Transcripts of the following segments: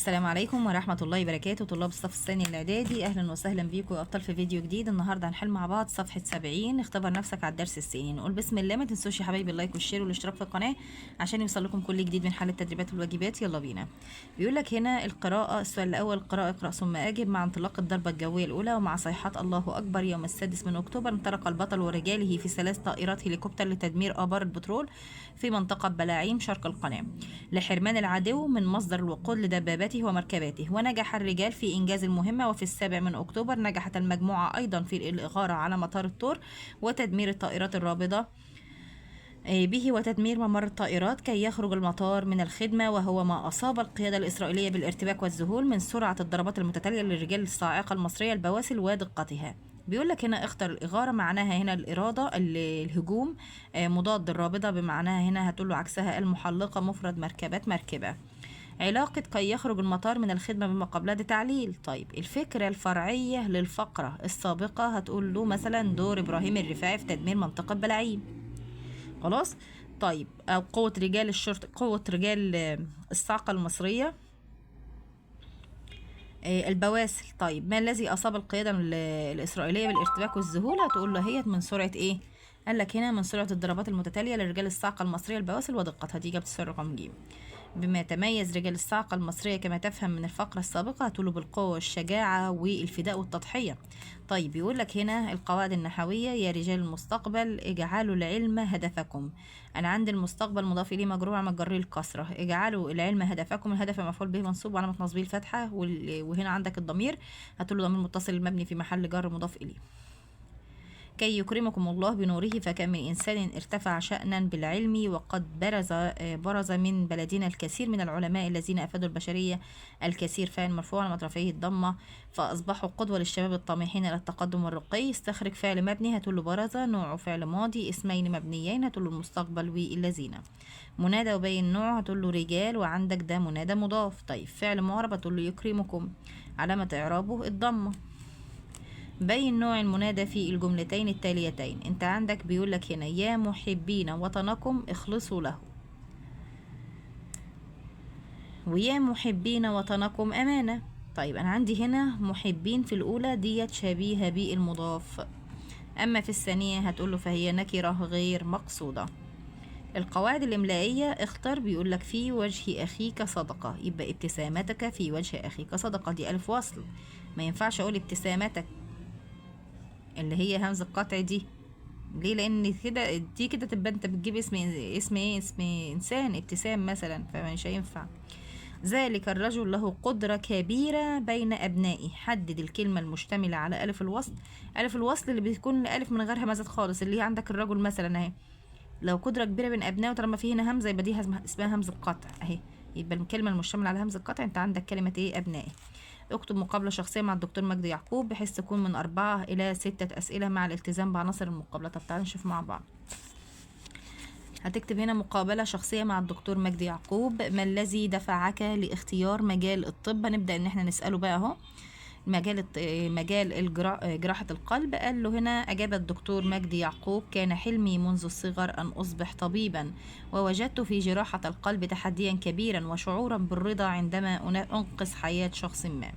السلام عليكم ورحمة الله وبركاته. طلاب الصف الثاني الإعدادي، أهلا وسهلا بيكم يا أبطال في فيديو جديد. النهاردة هنحل مع بعض صفحة 70. اختبر نفسك على الدرس الثاني. نقول بسم الله. ما تنسوش يا حبايبي اللايك والشير والاشتراك في القناة عشان يوصل لكم كل جديد من حل التدريبات والواجبات. يلا بينا. بيقول لك هنا القراءة. السؤال الأول: القراءة اقرأ ثم أجب. مع انطلاق الضربة الجوية الأولى ومع صيحات الله أكبر يوم السادس من أكتوبر، انطلق البطل ورجاله في 3 طائرات هليكوبتر لتدمير آبار البترول في منطقة بلاعيم شرق القناة لحرمان العدو من مصدر الوقود لدباباته ومركباته، ونجح الرجال في إنجاز المهمة. وفي 7 من أكتوبر نجحت المجموعة أيضا في الإغارة على مطار الطور وتدمير الطائرات الرابضة به وتدمير ممر الطائرات كي يخرج المطار من الخدمة، وهو ما أصاب القيادة الإسرائيلية بالارتباك والذهول من سرعة الضربات المتتالية للرجال الصاعقة المصرية البواسل ودقتها. بيقول لك هنا اختر الإغارة، معناها هنا الإرادة الهجوم، مضاد الرابضة بمعناها هنا هتقول له عكسها المحلقة، مفرد مركبات مركبة. علاقة كي يخرج المطار من الخدمة بما قبلها ده تعليل. طيب الفكرة الفرعية للفقرة السابقة هتقول له مثلا دور إبراهيم الرفاعي في تدمير منطقة بلاعيم. خلاص. طيب أو قوة رجال الشرطة، قوة رجال الصاعقة المصرية البواسل. طيب ما الذي أصاب القيادة الإسرائيلية بالارتباك والذهول؟ هتقول له هي من سرعة إيه؟ قال لك هنا من سرعة الضربات المتتالية لرجال الصاعقة المصرية البواسل ودقتها. دي إجابة السؤال رقم ج. بما يتميز رجال الصاعقة المصرية كما تفهم من الفقرة السابقة، هتقول له بالقوة والشجاعة والفداء والتضحية. طيب بيقول لك هنا القواعد النحوية: يا رجال المستقبل اجعلوا العلم هدفكم. أنا عندي المستقبل مضاف إليه مجرور على مجري الكسرة. اجعلوا العلم هدفكم، الهدف مفعول به منصوب وعلامة نصبه الفتحة، وهنا عندك الضمير هتقول له ضمير متصل المبني في محل جر مضاف إليه. كي يكرمكم الله بنوره، فكم من إنسان ارتفع شأنا بالعلم وقد برز من بلدنا الكثير من العلماء الذين أفادوا البشرية الكثير. فاعل مرفوع على مطرفيه الضمة، فأصبحوا قدوة للشباب الطامحين إلى التقدم والرقي. استخرج فعل مبني هتقول له برز، نوعه فعل ماضي، اسمين مبنيين هتقول له المستقبل والذين. منادى وبين نوعه هتقول له رجال، وعندك ده منادى مضاف. طيب فعل معرب هتقول له يكرمكم، علامة إعرابه الضمة. بين نوع المنادى في الجملتين التاليتين. انت عندك بيقول لك هنا يا محبين وطنكم اخلصوا له، ويا محبين وطنكم أمانة. طيب أنا عندي هنا محبين في الأولى ديت شبيهة بالمضاف، أما في الثانية هتقوله فهي نكرة غير مقصودة. القواعد الإملائية: اختر. بيقول لك في وجه أخيك صدقة، يبقى ابتسامتك في وجه أخيك صدقة، دي ألف وصل، ما ينفعش أقول ابتسامتك اللي هي همزة القطع دي. ليه؟ لان كده دي كده تبقى انت بتجيب اسم انسان ابتسام مثلا، فمش هينفع. ذلك الرجل له قدرة كبيرة بين أبنائه. حدد الكلمة المشتملة على ألف الوصل. ألف الوصل اللي بتكون ألف من غير همزات خالص، اللي هي عندك الرجل مثلا اهي، لو قدرة كبيرة بين أبنائه طالما فيه هنا همزة يبقى دي اسمها همزة قطع اهي، يبقى الكلمة المشتملة على همزة قطع انت عندك كلمة ايه؟ أبنائه. اكتب مقابلة شخصية مع الدكتور مجدي يعقوب بحيث تكون من 4 إلى 6 أسئلة مع الالتزام بعناصر المقابلة. طب تعالى نشوف مع بعض. هتكتب هنا مقابلة شخصية مع الدكتور مجدي يعقوب. ما الذي دفعك لاختيار مجال الطب؟ هنبدأ ان احنا نسأله بقى اهو. مجال جراحة القلب. قال له هنا أجاب الدكتور مجدي يعقوب: كان حلمي منذ الصغر أن أصبح طبيبا، ووجدت في جراحة القلب تحديا كبيرا وشعورا بالرضا عندما أنقذ حياة شخص ما.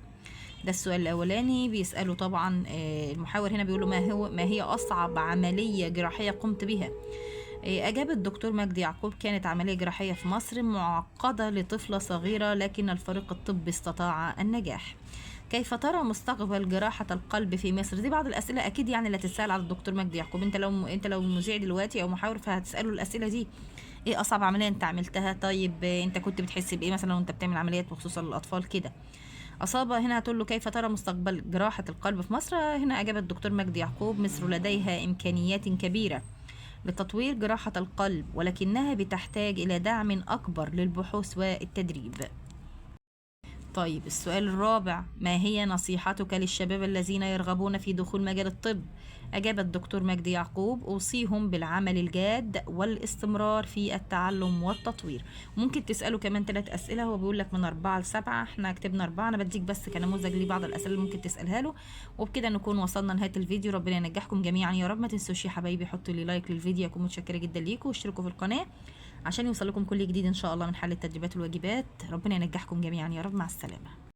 ده السؤال الأولاني بيسأله طبعا. المحاور هنا بيقوله ما هي أصعب عملية جراحية قمت بها؟ أجاب الدكتور مجدي يعقوب: كانت عملية جراحية في مصر معقدة لطفلة صغيرة، لكن الفريق الطبي استطاع النجاح. كيف ترى مستقبل جراحة القلب في مصر؟ دي بعض الأسئلة أكيد يعني اللي هتتسأل على الدكتور مجدي يعقوب. انت لو مذيع دلوقتي أو محاور فهتسأله الأسئلة دي. ايه أصعب عملية انت عملتها؟ طيب انت كنت بتحس بإيه مثلا وانت بتعمل عمليات وخصوصا للأطفال كده؟ أصاب هنا هتقول له كيف ترى مستقبل جراحة القلب في مصر؟ هنا أجاب الدكتور مجدي يعقوب: مصر لديها إمكانيات كبيرة لتطوير جراحة القلب، ولكنها بتحتاج إلى دعم أكبر للبحوث والتدريب. طيب السؤال الرابع: ما هي نصيحتك للشباب الذين يرغبون في دخول مجال الطب؟ أجاب الدكتور مجدي يعقوب: أوصيهم بالعمل الجاد والاستمرار في التعلم والتطوير. ممكن تسأله كمان 3 أسئلة، هو بيقول لك من 4 ل7، احنا كتبنا 4، أنا بديك بس كنموذج لبعض الأسئلة اللي ممكن تسألها له. وبكده نكون وصلنا لنهاية الفيديو. ربنا ينجحكم جميعا يا رب. ما تنسوش يا حبايبي حطوا لي لايك للفيديو، أكون متشكرة جدا ليكم، واشتركوا في القناة عشان يوصل لكم كل جديد ان شاء الله من حل التدريبات والواجبات. ربنا ينجحكم جميعا يا رب. مع السلامة.